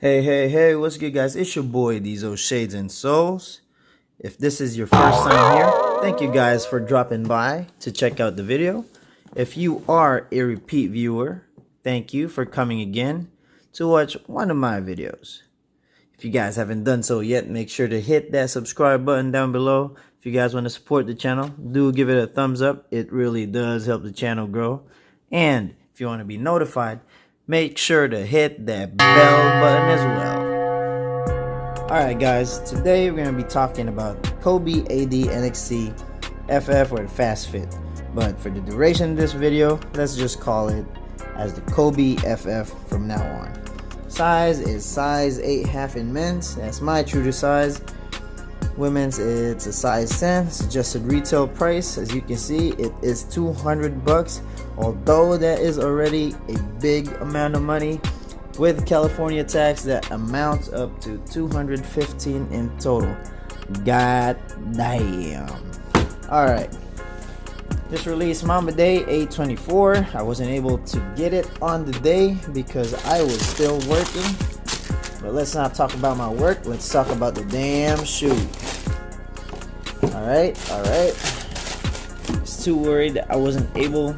Hey, what's good, guys? It's your boy, These Shades and Souls. If this is your first time here, thank you guys for dropping by to check out the video. If you are a repeat viewer, thank you for coming again to watch one of my videos. If you guys haven't done so yet, make sure to hit that subscribe button down below. If you guys want to support the channel, do give it a thumbs up. It really does help the channel grow. And if you want to be notified, make sure to hit that bell button as well. Alright guys, today we're going to be talking about Kobe AD NXT FF or FastFit. But for the duration of this video, let's just call it as the Kobe FF from now on. Size is size 8.5 in men's. That's my true to size. Women's, it's a size 10. Suggested retail price, as you can see, it is $200. Although that is already a big amount of money, with California tax that amounts up to $215 in total. God damn. Alright, just released Mamba Day 8/24. I wasn't able to get it on the day because I was still working. But let's not talk about my work, let's talk about the damn shoe. Alright. Just too worried that I wasn't able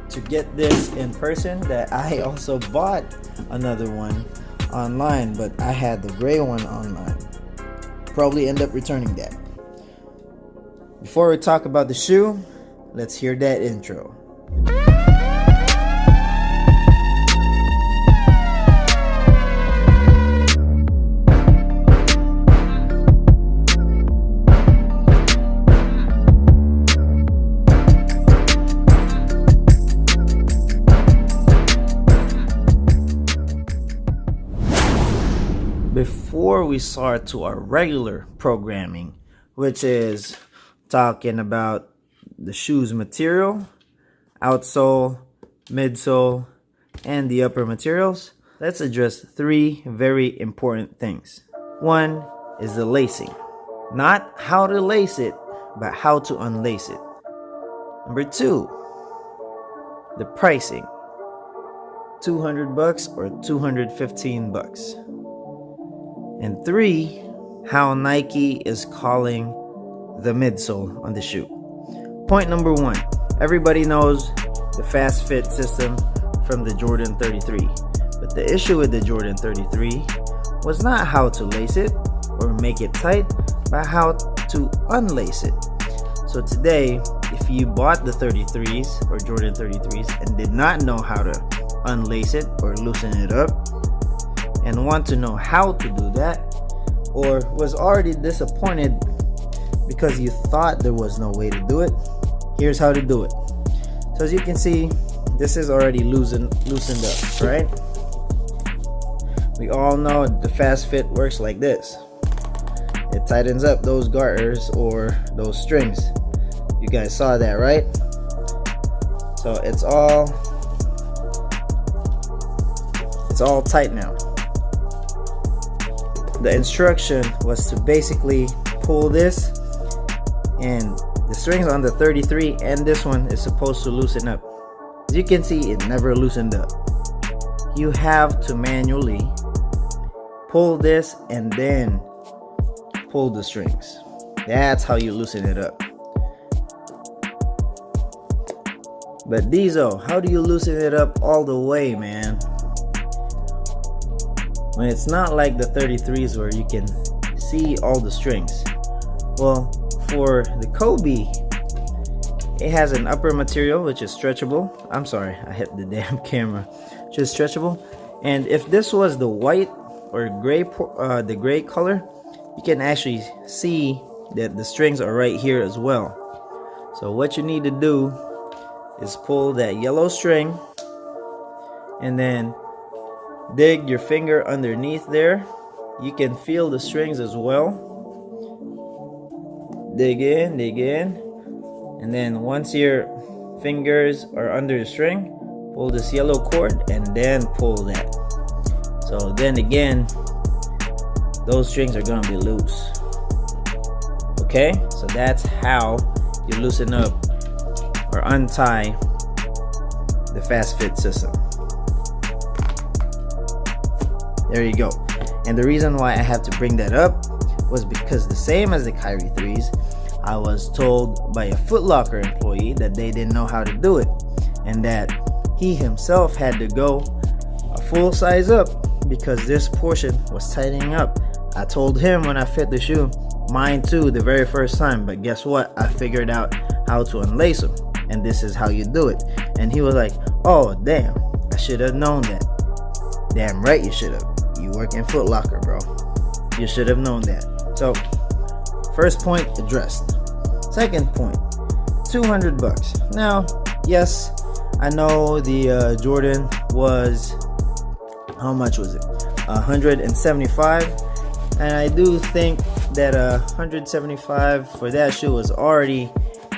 to get this in person, that I also bought another one online, but I had the gray one online. Probably end up returning that. Before we talk about the shoe, let's hear that intro. Before we start to our regular programming, which is talking about the shoe's material, outsole, midsole, and the upper materials, let's address three very important things. One is the lacing. Not how to lace it, but how to unlace it. Number two, the pricing. $200 or $215. And three, how Nike is calling the midsole on the shoe. Point number one, everybody knows the FastFit system from the Jordan 33. But the issue with the Jordan 33 was not how to lace it or make it tight, but how to unlace it. So today, if you bought the 33s or Jordan 33s and did not know how to unlace it or loosen it up, and want to know how to do that, or was already disappointed because you thought there was no way to do it, here's how to do it. So as you can see, this is already loosened up, right? We all know the FastFit works like this. It tightens up those garters or those strings. You guys saw that, right? So it's all tight now. The instruction was to basically pull this, and the strings on the 33 and this one is supposed to loosen up. As you can see, it never loosened up. You have to manually pull this and then pull the strings. That's how you loosen it up. But Diesel, how do you loosen it up all the way, man? When it's not like the 33s where you can see all the strings. Well, for the Kobe, it has an upper material which is stretchable. I'm sorry, I hit the damn camera. Which is stretchable. And if this was the white or gray, the gray color, you can actually see that the strings are right here as well. So what you need to do is pull that yellow string and then dig your finger underneath there. You can feel the strings as well. Dig in, and then once your fingers are under the string, pull this yellow cord and then pull that. So then again, those strings are gonna be loose. Okay, so that's how you loosen up or untie the FastFit system. There you go. And the reason why I have to bring that up was because the same as the Kyrie 3s, I was told by a Foot Locker employee that they didn't know how to do it, and that he himself had to go a full size up because this portion was tightening up. I told him when I fit the shoe, mine too, the very first time, but guess what? I figured out how to unlace them, and this is how you do it. And he was like, oh damn, I should have known that. Damn right you should have. You work in Foot Locker, bro. You should have known that. So first point addressed. Second point, 200 bucks. Now, yes, I know the Jordan was, how much was it? 175, and I do think that 175 for that shoe was already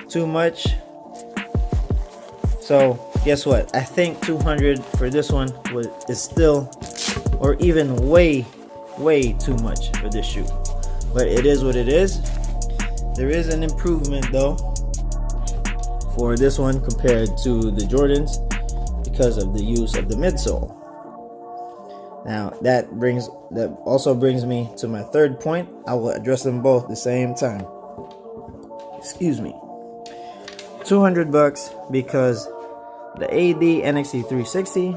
too much. So guess what? I think 200 for this one is still, or even way too much for this shoe. But it is what it is. There is an improvement though for this one compared to the Jordans because of the use of the midsole. Now that also brings me to my third point. I will address them both at the same time. Excuse me. 200 bucks because the AD NXT 360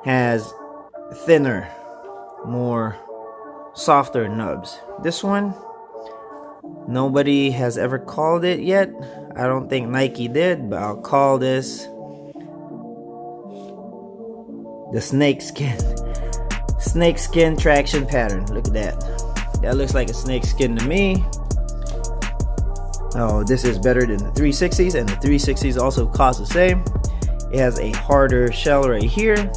has thinner, more softer nubs. This one, nobody has ever called it yet. I don't think Nike did, but I'll call this the snake skin traction pattern. Look at that looks like a snake skin to me. Oh, this is better than the 360s, and the 360s also cost the same. It has a harder shell right here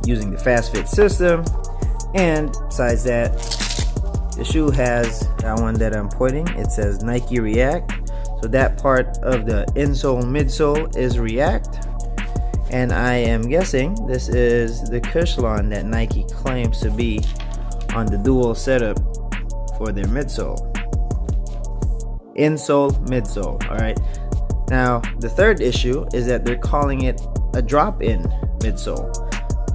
using the FastFit system, and besides that, the shoe has that one that I'm pointing. It says Nike React, so that part of the insole midsole is React, and I am guessing this is the Cushlon that Nike claims to be on the dual setup for their midsole. Insole, midsole. Alright. Now, the third issue is that they're calling it a drop-in midsole.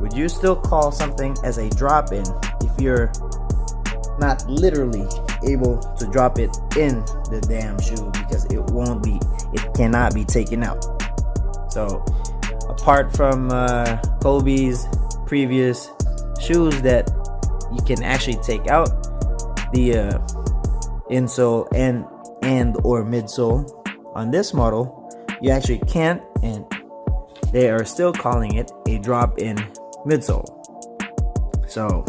Would you still call something as a drop-in if you're not literally able to drop it in the damn shoe, because it cannot be taken out? So, apart from Kobe's previous shoes that you can actually take out the insole and or midsole, on this model you actually can't, and they are still calling it a drop-in midsole. So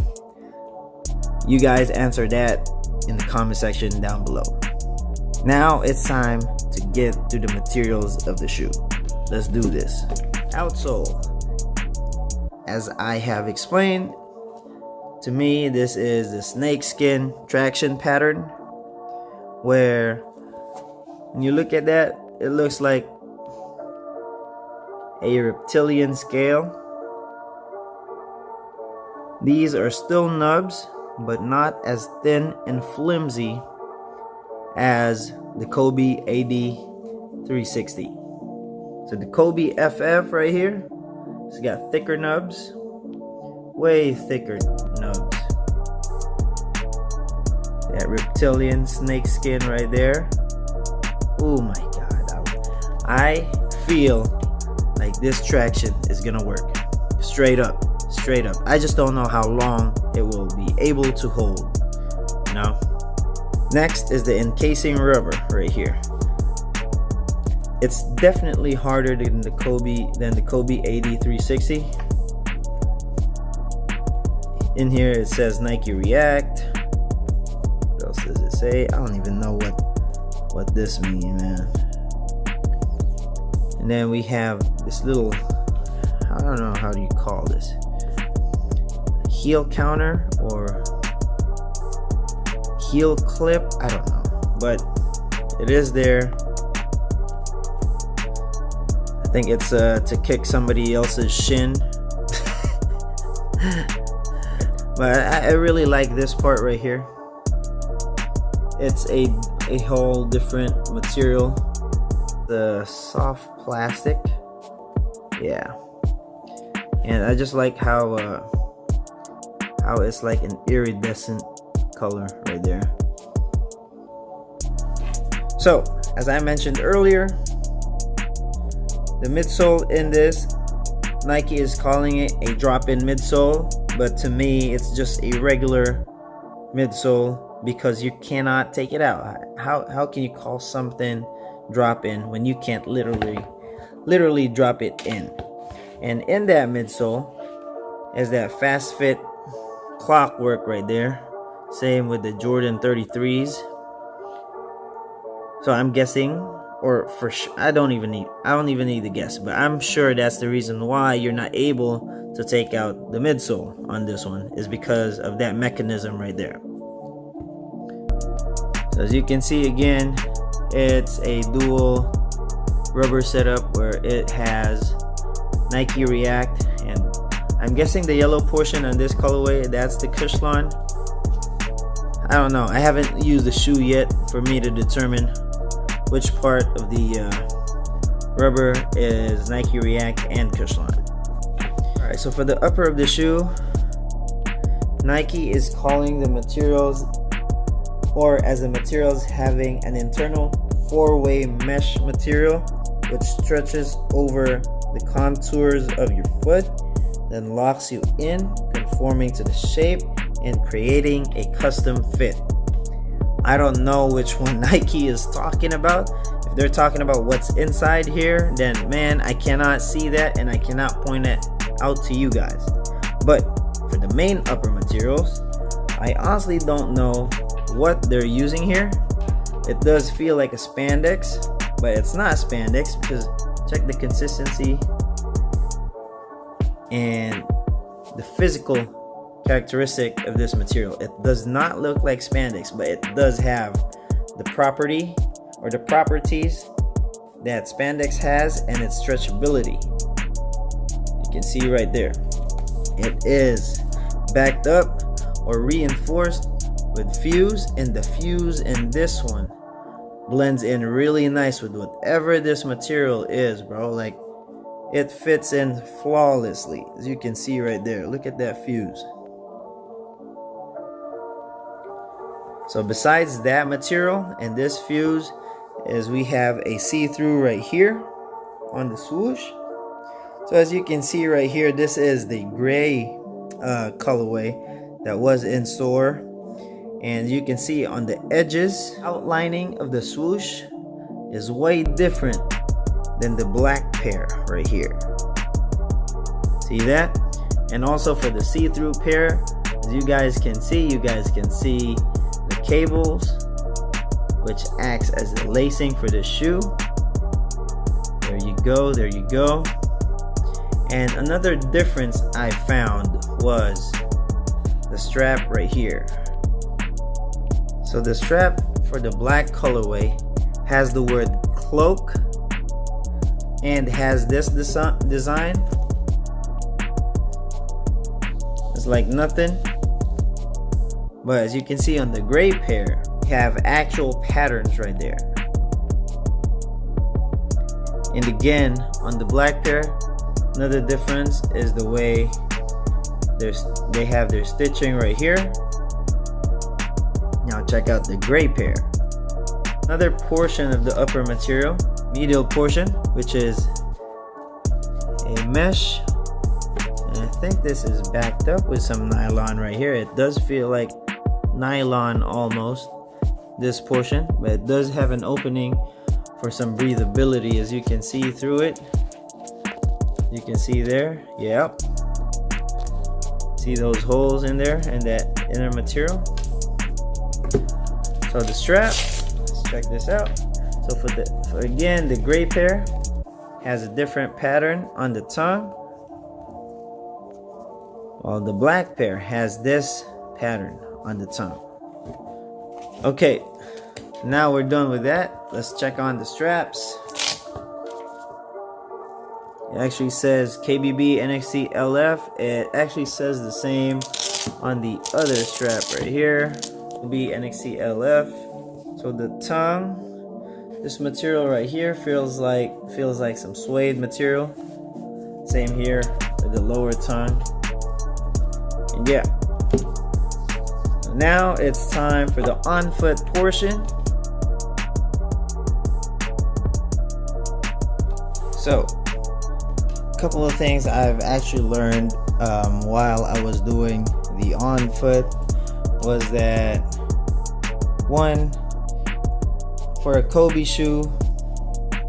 you guys answer that in the comment section down below. Now it's time to get to the materials of the shoe. Let's do this. Outsole, as I have explained, to me this is the snakeskin traction pattern, where when you look at that, it looks like a reptilian scale. These are still nubs, but not as thin and flimsy as the Kobe AD 360. So the Kobe FF right here, it's got thicker nubs, way thicker nubs. That reptilian snake skin right there. Oh my god, I feel like this traction is gonna work. Straight up. I just don't know how long it will be able to hold, you know? Next is the encasing rubber right here. It's definitely harder than the Kobe AD 360. In here it says Nike React. What else does it say? I don't even know what this means, man. And then we have this little, I don't know, how do you call this? Heel counter or heel clip? I don't know, but it is there. I think it's to kick somebody else's shin. But I really like this part right here. It's a whole different material. The soft plastic. Yeah. And I just like how it's like an iridescent color right there. So as I mentioned earlier, the midsole in this, Nike is calling it a drop-in midsole, but to me it's just a regular midsole because you cannot take it out. How can you call something drop-in when you can't literally drop it in? And in that midsole is that FastFit clockwork right there. Same with the Jordan 33s. So I'm guessing, or for sure, I don't even need to guess, but I'm sure that's the reason why you're not able to take out the midsole on this one, is because of that mechanism right there. So as you can see, again, it's a dual rubber setup where it has Nike React, and I'm guessing the yellow portion on this colorway, that's the Cushlon. I don't know, I haven't used the shoe yet for me to determine which part of the rubber is Nike React and Cushlon. Alright, so for the upper of the shoe, Nike is calling the materials, or as the materials, having an internal four-way mesh material which stretches over the contours of your foot, then locks you in, conforming to the shape and creating a custom fit. I don't know which one Nike is talking about. If they're talking about what's inside here, then man, I cannot see that and I cannot point it out to you guys. But for the main upper materials, I honestly don't know what they're using here. It does feel like a spandex, but it's not spandex because check the consistency and the physical characteristic of this material. It does not look like spandex, but it does have the property or the properties that spandex has, and its stretchability. You can see right there, it is backed up or reinforced with fuse, and the fuse in this one blends in really nice with whatever this material is, bro. Like, it fits in flawlessly, as you can see right there. Look at that fuse. So besides that material and this fuse, is we have a see-through right here on the swoosh. So as you can see right here, this is the gray colorway that was in store, and you can see on the edges, outlining of the swoosh is way different than the black pair right here. See that? And also for the see-through pair, as you guys can see the cables, which acts as the lacing for the shoe. There you go, there you go. And another difference I found was the strap right here. So the strap for the black colorway has the word cloak and has this design. It's like nothing. But as you can see on the gray pair, you have actual patterns right there. And again, on the black pair, another difference is the way they have their stitching right here. Now check out the gray pair. Another portion of the upper material, medial portion, which is a mesh. And I think this is backed up with some nylon right here. It does feel like nylon almost, this portion, but it does have an opening for some breathability, as you can see through it. You can see there, yep. See those holes in there and that inner material. So the strap, let's check this out. So for again, the gray pair has a different pattern on the tongue, while the black pair has this pattern on the tongue. Okay, now we're done with that. Let's check on the straps. It actually says KBB NXT LF. It actually says the same on the other strap right here, KBB NXT LF. So the tongue, this material right here feels like some suede material. Same here. for the lower tongue. And yeah, now it's time for the on-foot portion. So, a couple of things I've actually learned while I was doing the on-foot was that, one, for a Kobe shoe,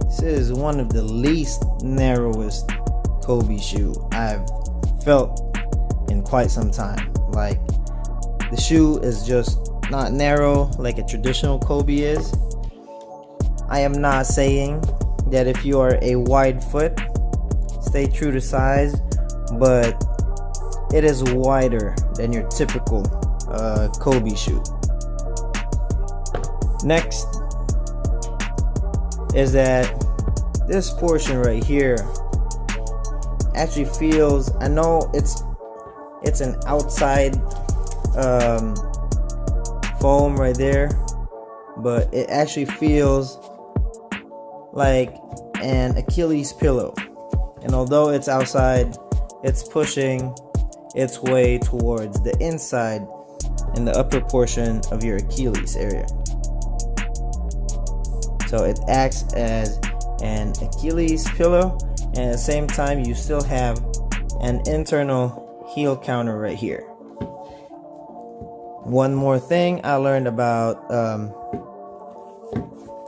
this is one of the least narrowest Kobe shoe I've felt in quite some time. Like, the shoe is just not narrow like a traditional Kobe is. I am not saying that if you are a wide foot, stay true to size, but it is wider than your typical Kobe shoe. Next is that this portion right here actually feels, I know it's an outside foam right there, but it actually feels like an Achilles pillow. And although it's outside, it's pushing its way towards the inside in the upper portion of your Achilles area. So it acts as an Achilles pillow, and at the same time you still have an internal heel counter right here. One more thing I learned about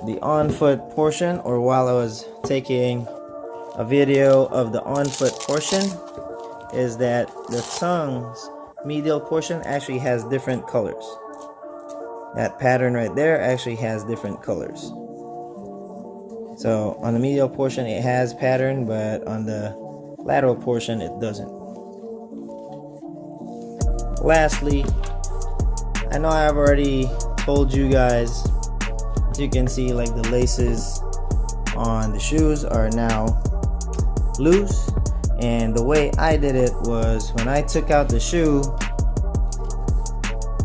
the on-foot portion, or while I was taking a video of the on-foot portion, is that the tongue's medial portion actually has different colors. That pattern right there actually has different colors. So on the medial portion it has pattern, but on the lateral portion it doesn't. Lastly, I know I've already told you guys, as you can see, like the laces on the shoes are now loose, and the way I did it was when I took out the shoe,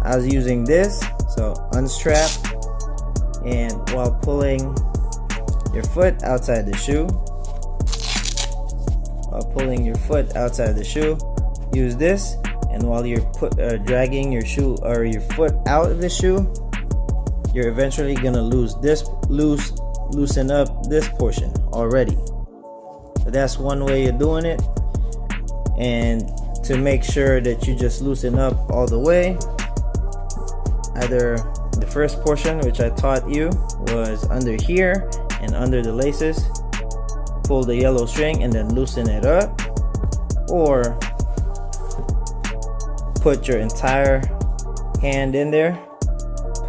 I was using this, so unstrap, and while pulling your foot outside the shoe, use this, and while you're dragging your shoe or your foot out of the shoe, you're eventually gonna loosen up this portion already. So that's one way of doing it. And to make sure that you just loosen up all the way, either the first portion, which I taught you, was under here and under the laces, pull the yellow string and then loosen it up, or put your entire hand in there,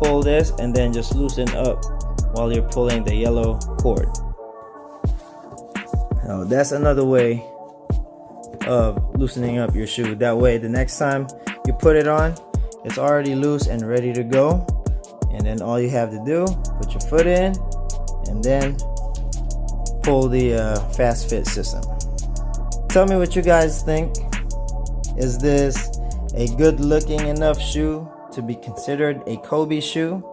pull this, and then just loosen up while you're pulling the yellow cord. Now that's another way of loosening up your shoe. That way the next time you put it on, it's already loose and ready to go, and then all you have to do, put your foot in and then pull the FastFit system. Tell me what you guys think. Is this a good looking enough shoe to be considered a Kobe shoe?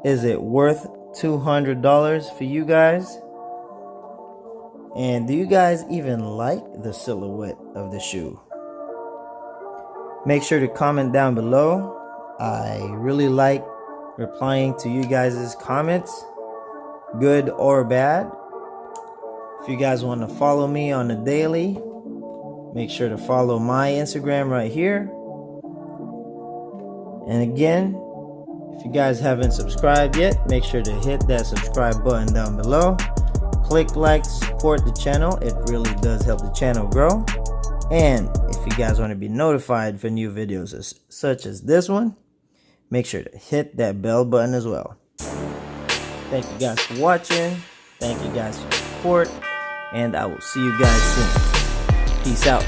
Is it worth $200 for you guys? And do you guys even like the silhouette of the shoe? Make sure to comment down below. I really like replying to you guys' comments, good or bad. If you guys want to follow me on the daily, make sure to follow my Instagram right here. And again, if you guys haven't subscribed yet, make sure to hit that subscribe button down below. Click like to support the channel. It really does help the channel grow. And if you guys want to be notified for new videos such as this one, make sure to hit that bell button as well. Thank you guys for watching. Thank you guys for your support. And I will see you guys soon. Peace out.